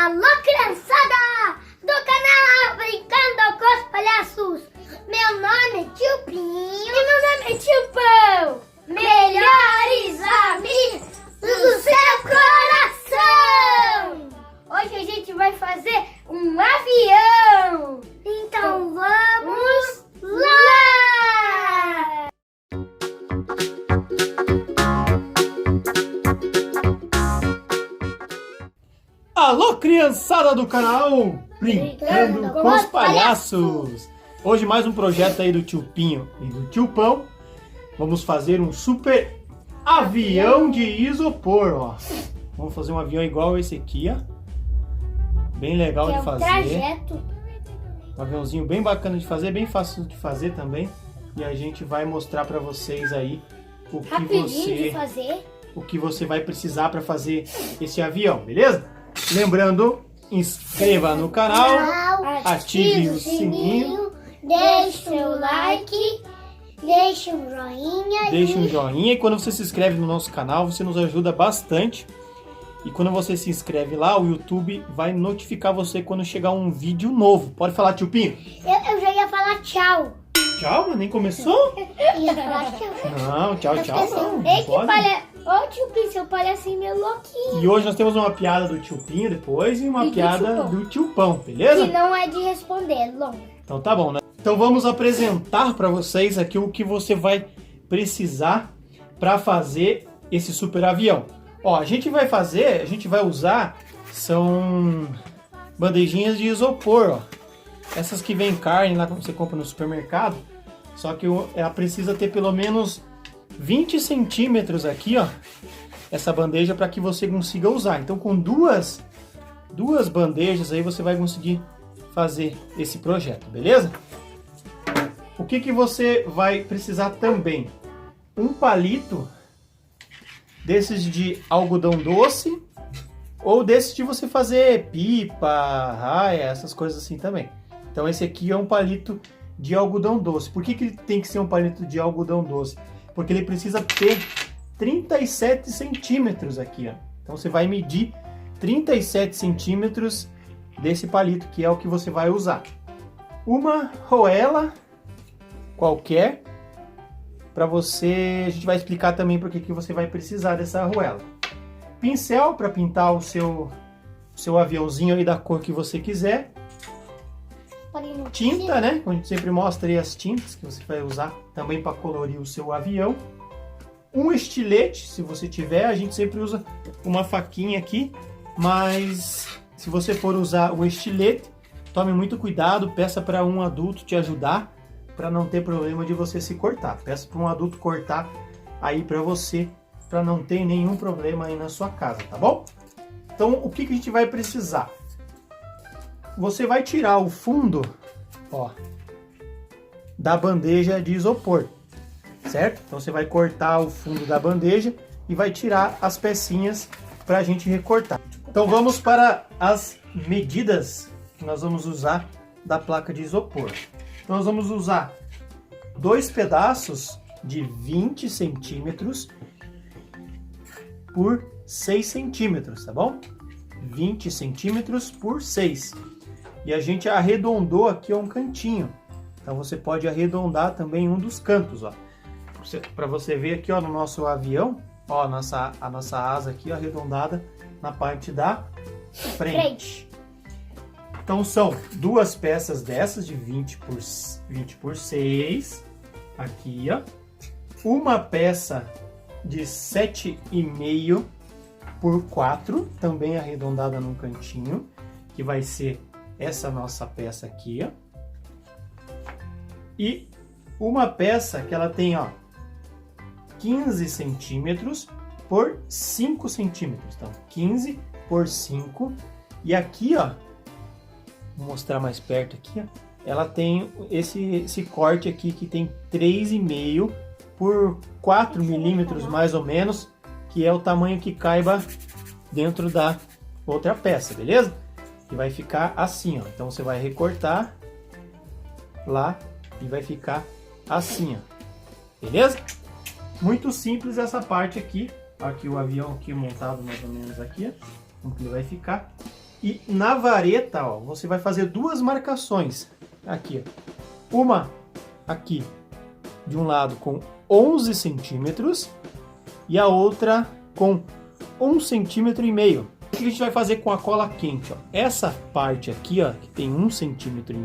Alô, criançada do canal Brincando com os Palhaços. Meu nome é Tio Pinho. E meu nome é Tio Pão. Melhores amigos do seu coração. Hoje a gente vai fazer um avião. Então vamos lá. Alô, criançada do canal Brincando com os Palhaços! Hoje mais um projeto aí do Tio Pinho e do Tio Pão. Vamos fazer um super avião de isopor, ó. Vamos fazer um avião igual esse aqui, ó. Bem legal de fazer. Trajeto. Um aviãozinho bem bacana de fazer, bem fácil de fazer também. E a gente vai mostrar pra vocês aí o que você vai precisar para fazer esse avião, beleza? Lembrando, inscreva no canal, ative o sininho, deixe seu like, deixe um joinha. Deixe um joinha e quando você se inscreve no nosso canal, você nos ajuda bastante. E quando você se inscreve lá, o YouTube vai notificar você quando chegar um vídeo novo. Pode falar, Tio Pinho? Eu já ia falar tchau. Tchau, mas nem começou? Ia falar tchau. Não, tchau não. Ei, que Pode. Ô, Tio Pinho, seu palhacinho meio louquinho. E hoje nós temos uma piada do Tio Pinho depois e uma E do piada Tio Pão. do Tio Pão, beleza? Que não é de responder, longa. Então tá bom, né? Então vamos apresentar para vocês aqui o que você vai precisar para fazer esse super avião. Ó, a gente vai usar, são bandejinhas de isopor, ó. Essas que vem carne lá que você compra no supermercado, só que ela precisa ter pelo menos 20 centímetros aqui, ó, essa bandeja para que você consiga usar. Então com duas bandejas aí você vai conseguir fazer esse projeto, beleza? O que você vai precisar também? Um palito desses de algodão doce ou desses de você fazer pipa, raia, essas coisas assim também. Então esse aqui é um palito de algodão doce. Por que ele tem que ser um palito de algodão doce? Porque ele precisa ter 37 centímetros aqui, ó. Então você vai medir 37 centímetros desse palito, que é o que você vai usar. Uma roela qualquer, para você, a gente vai explicar também por que você vai precisar dessa arruela. Pincel para pintar o seu aviãozinho aí da cor que você quiser. Tinta, né? A gente sempre mostra aí as tintas que você vai usar também para colorir o seu avião. Um estilete, se você tiver, a gente sempre usa uma faquinha aqui, mas se você for usar o estilete, tome muito cuidado, peça para um adulto te ajudar, para não ter problema de você se cortar. Peça para um adulto cortar aí para você, para não ter nenhum problema aí na sua casa, tá bom? Então, o que a gente vai precisar? Você vai tirar o fundo, ó, da bandeja de isopor, certo? Então, você vai cortar o fundo da bandeja e vai tirar as pecinhas para a gente recortar. Então, vamos para as medidas que nós vamos usar da placa de isopor. Então, nós vamos usar 2 pedaços de 20 centímetros por 6 centímetros, tá bom? 20 centímetros por 6. E a gente arredondou aqui um cantinho. Então, você pode arredondar também um dos cantos, ó. Para você ver aqui, ó, no nosso avião, ó, a nossa asa aqui, ó, arredondada na parte da frente. Então são 2 peças dessas de 20 por 6, aqui, ó. Uma peça de 7,5 por 4, também arredondada num cantinho, que vai ser essa nossa peça aqui, ó. E uma peça que ela tem, ó, 15 centímetros por 5 centímetros. Então, 15 por 5. E aqui, ó, vou mostrar mais perto aqui, ó, ela tem esse corte aqui que tem 3,5 por 4 milímetros mais ou menos, que é o tamanho que caiba dentro da outra peça, beleza? E vai ficar assim, ó. Então você vai recortar lá e vai ficar assim, ó. Beleza? Muito simples essa parte aqui. Aqui o avião aqui montado mais ou menos aqui, ó. Como que ele vai ficar. E na vareta, ó, você vai fazer duas marcações aqui, ó. Uma aqui de um lado com 11 centímetros e a outra com 1,5 centímetro. O que a gente vai fazer com a cola quente? Ó? Essa parte aqui, ó, que tem 1,5 centímetro,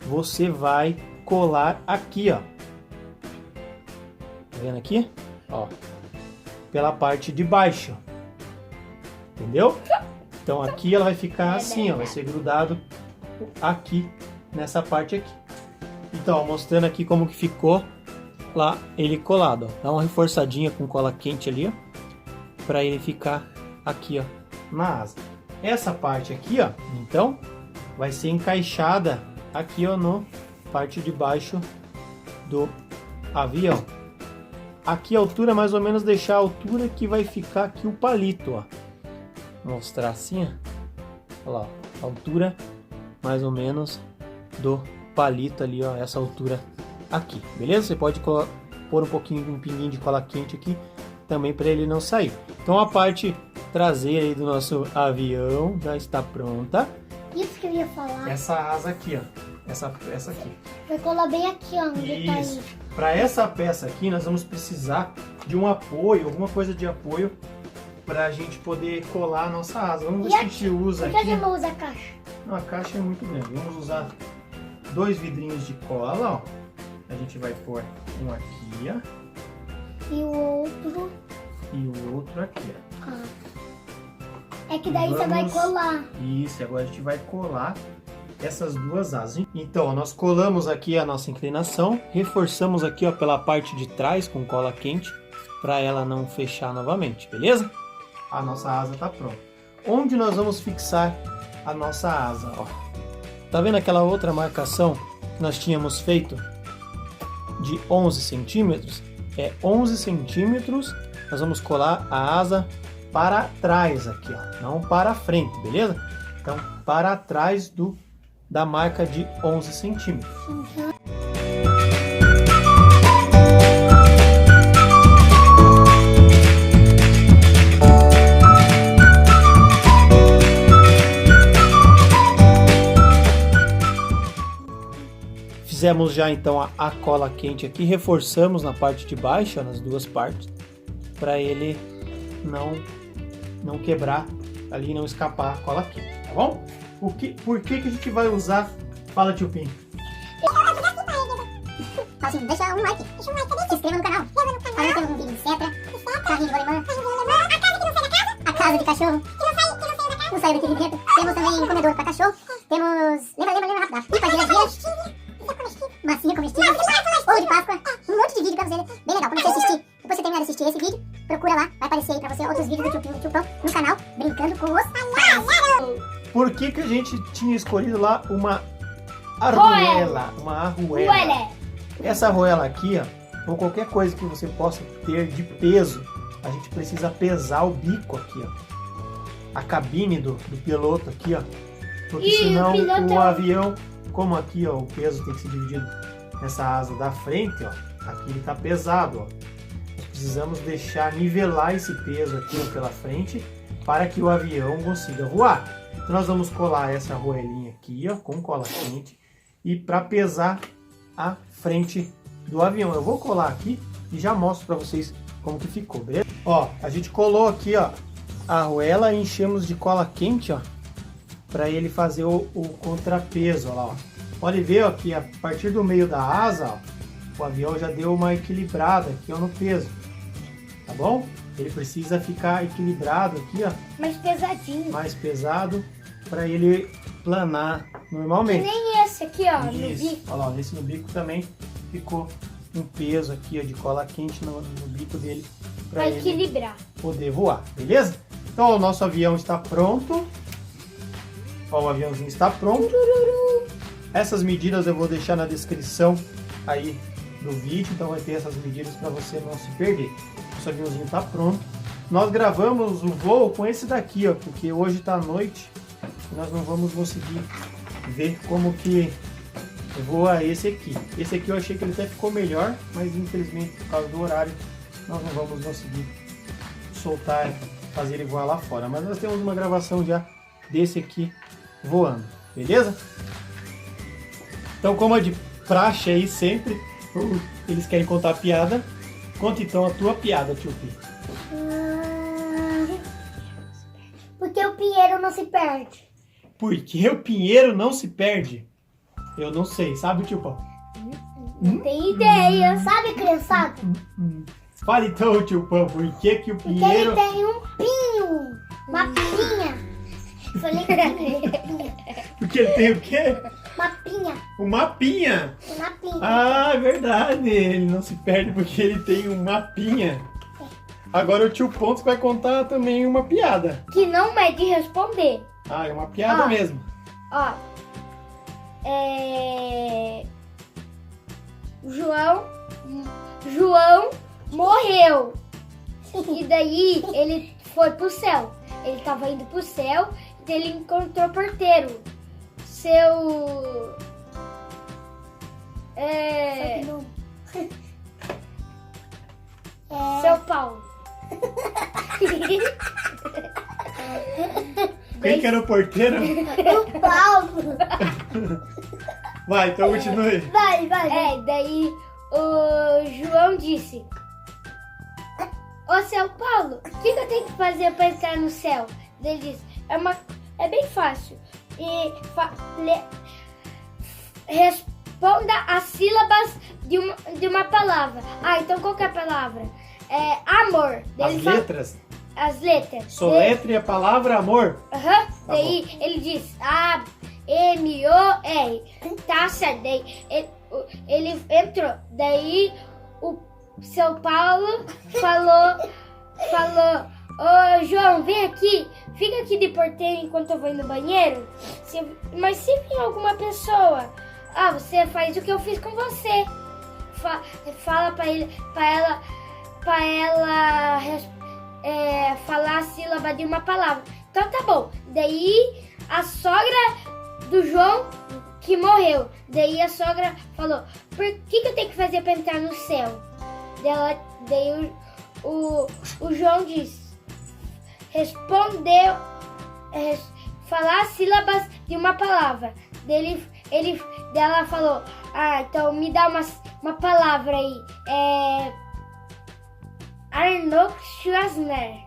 você vai colar aqui, ó. Tá vendo aqui? Ó, pela parte de baixo. Entendeu? Então aqui ela vai ficar assim, ó, vai ser grudado aqui nessa parte aqui. Então, ó, mostrando aqui como que ficou lá ele colado, ó. Dá uma reforçadinha com cola quente ali, ó, para ele ficar aqui, ó, na asa. Essa parte aqui, ó, então, vai ser encaixada aqui, ó, no parte de baixo do avião. Aqui a altura, mais ou menos deixar a altura que vai ficar aqui o palito, ó. Vou mostrar assim, ó. Olha lá, ó, a altura mais ou menos do palito ali, ó, essa altura aqui, beleza? Você pode pôr um pinguinho de cola quente aqui também para ele não sair. Então a parte traseira aí do nosso avião já está pronta. Isso que eu ia falar. Essa asa aqui, ó, essa aqui. Vai colar bem aqui, ó, onde tá Isso. aí. Para essa peça aqui nós vamos precisar de um apoio, alguma coisa de apoio para a gente poder colar a nossa asa. Vamos ver se a gente usa Por que a aqui. gente não usa a caixa? Não, a caixa é muito grande. Vamos usar 2 vidrinhos de cola, ó. A gente vai pôr um aqui, ó. E o outro. E o outro aqui, ó. Ah. É que daí você vai colar. Isso, agora a gente vai colar essas duas asas. Então, ó, nós colamos aqui a nossa inclinação, reforçamos aqui, ó, pela parte de trás com cola quente, para ela não fechar novamente, beleza? A nossa asa tá pronta. Onde nós vamos fixar a nossa asa, ó? Tá vendo aquela outra marcação que nós tínhamos feito de 11 centímetros? É 11 centímetros, nós vamos colar a asa para trás aqui, ó, não para frente, beleza? Então, para trás da marca de 11 centímetros. Fizemos já então a cola quente aqui, reforçamos na parte de baixo, ó, nas duas partes, para ele não quebrar ali, não escapar a cola quente, tá bom? Por que a gente vai usar? Fala, tio Pim. Assim, deixa um like, se inscreva no canal. Agora temos um vídeo de setra, carrinho de rolimã, a casa de cachorro, não saiu daquele dentro. Temos também um comedor para cachorro. Temos, lembra rápido, pipa de energia, massinha comestível, ovo de Páscoa, um monte de vídeo pra você, bem legal. Quando você assistir, depois você terminar de assistir esse vídeo, procura lá, vai aparecer aí pra você outros vídeos do Tio Pim e do Tio Pão no canal, brincando com os palhaços. Por que a gente tinha escolhido lá uma arruela? Uma arruela. Essa arruela aqui, ó, ou qualquer coisa que você possa ter de peso, a gente precisa pesar o bico aqui, ó. A cabine do piloto aqui, ó. Porque senão o avião, como aqui, ó, o peso tem que ser dividido nessa asa da frente, ó. Aqui ele tá pesado, ó. Nós precisamos deixar nivelar esse peso aqui, ó, pela frente, para que o avião consiga voar. Então nós vamos colar essa arruelinha aqui, ó, com cola quente, e para pesar a frente do avião. Eu vou colar aqui e já mostro para vocês como que ficou, beleza? Ó, a gente colou aqui, ó, a arruela e enchemos de cola quente, ó, para ele fazer o contrapeso, ó lá, ó. Pode ver, ó, que a partir do meio da asa, ó, o avião já deu uma equilibrada aqui, ó, no peso, tá bom? Ele precisa ficar equilibrado aqui, ó, Mais pesadinho. mais pesado, para ele planar normalmente. Que nem esse aqui, ó, no Isso. bico. Olha lá, esse no bico também ficou um peso aqui, ó, de cola quente no bico dele, para Vai ele equilibrar. poder voar, beleza? Então ó, o nosso avião está pronto. Ó, o aviãozinho está pronto. Essas medidas eu vou deixar na descrição aí do vídeo, então vai ter essas medidas para você não se perder. Nosso aviãozinho está pronto. Nós gravamos o voo com esse daqui, ó, porque hoje está à noite e nós não vamos conseguir ver como que voa esse aqui. Esse aqui eu achei que ele até ficou melhor, mas infelizmente por causa do horário nós não vamos conseguir soltar, fazer ele voar lá fora. Mas nós temos uma gravação já desse aqui voando, beleza? Então, como é de praxe aí sempre, eles querem contar piada. Conta então a tua piada, tio Pi. Porque o pinheiro não se perde. Por que o pinheiro não se perde? Eu não sei, sabe, tio Pão? Não tem ideia. Sabe, criançada? Fala então, tio Pão, por que que o Porque pinheiro... ele tem um pinho. Uma pinha. Falei pinha. Porque ele tem o quê? Uma pinha. Uma pinha. Uma pinha. Ah, é verdade. Ele não se perde porque ele tem uma pinha. Agora o tio Pontos vai contar também uma piada. Que não é de responder. Ah, é uma piada Ó. mesmo. Ó. João morreu. E daí ele foi pro céu. Ele tava indo pro céu e ele encontrou o porteiro. Seu Paulo. Quem que era o porteiro? O Paulo. Vai, então continue. Vai. Daí o João disse: Ô, seu Paulo, o que eu tenho que fazer para entrar no céu? Ele disse: é bem fácil. E responda as sílabas de uma palavra. Ah, então qual que é a palavra? Amor. Daí As ele fala- letras. As letras. Soletre a palavra amor. Aham. Tá Daí ele disse A-M-O-R. Tá certo. Daí ele entrou. Daí o seu Paulo falou, ô João, vem aqui, fica aqui de porteiro enquanto eu vou no banheiro. Mas se vir alguma pessoa, você faz o que eu fiz com você. Fala pra ela falar a sílaba de uma palavra. Então tá bom. Daí a sogra do João que morreu. Daí a sogra falou: por que eu tenho que fazer pra entrar no céu? Daí o João disse: falar as sílabas de uma palavra. Ela falou: então me dá uma palavra aí. Arnold Schwarzenegger.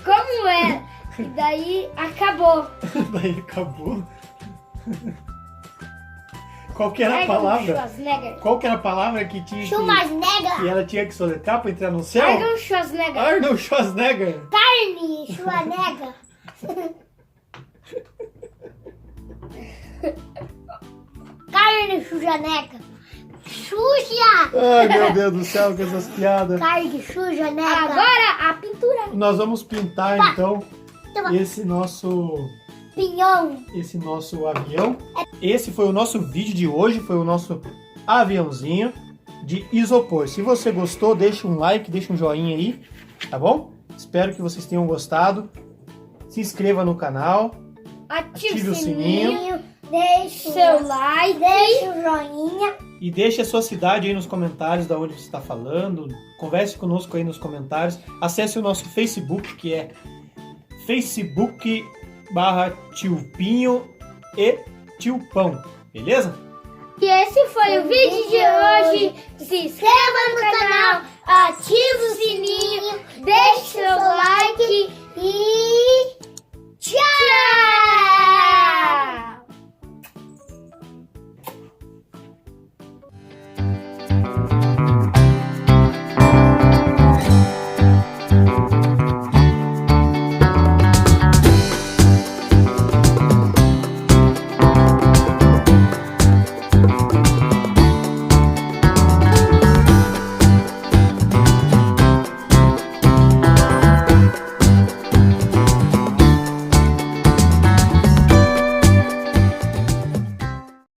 Como é? E daí acabou. Daí acabou. Qual que era a Arnold palavra? Schwarzenegger. Qual que era a palavra que tinha que ela tinha que soletrar pra entrar no céu? Arnold Schwarzenegger. Arnold Schwarzenegger. Carne Schwarzenegger. Carne Schwarzenegger. Suja! Ai, meu Deus do céu, com essas piadas. Carne Schwarzenegger. Agora a pintura. Nós vamos pintar então esse nosso avião. Esse foi o nosso vídeo de hoje, foi o nosso aviãozinho de isopor. Se você gostou, deixa um like, deixa um joinha aí, tá bom? Espero que vocês tenham gostado. Se inscreva no canal, Ative o sininho. Deixe seu like. Deixe o joinha. e deixe a sua cidade aí nos comentários, da onde você está falando. Converse conosco aí nos comentários. Acesse o nosso Facebook, que é Facebook/Tiopinho e Tiopão, beleza? E esse foi o vídeo de hoje. Se inscreva no canal, ative o sininho, deixe seu like e tchau!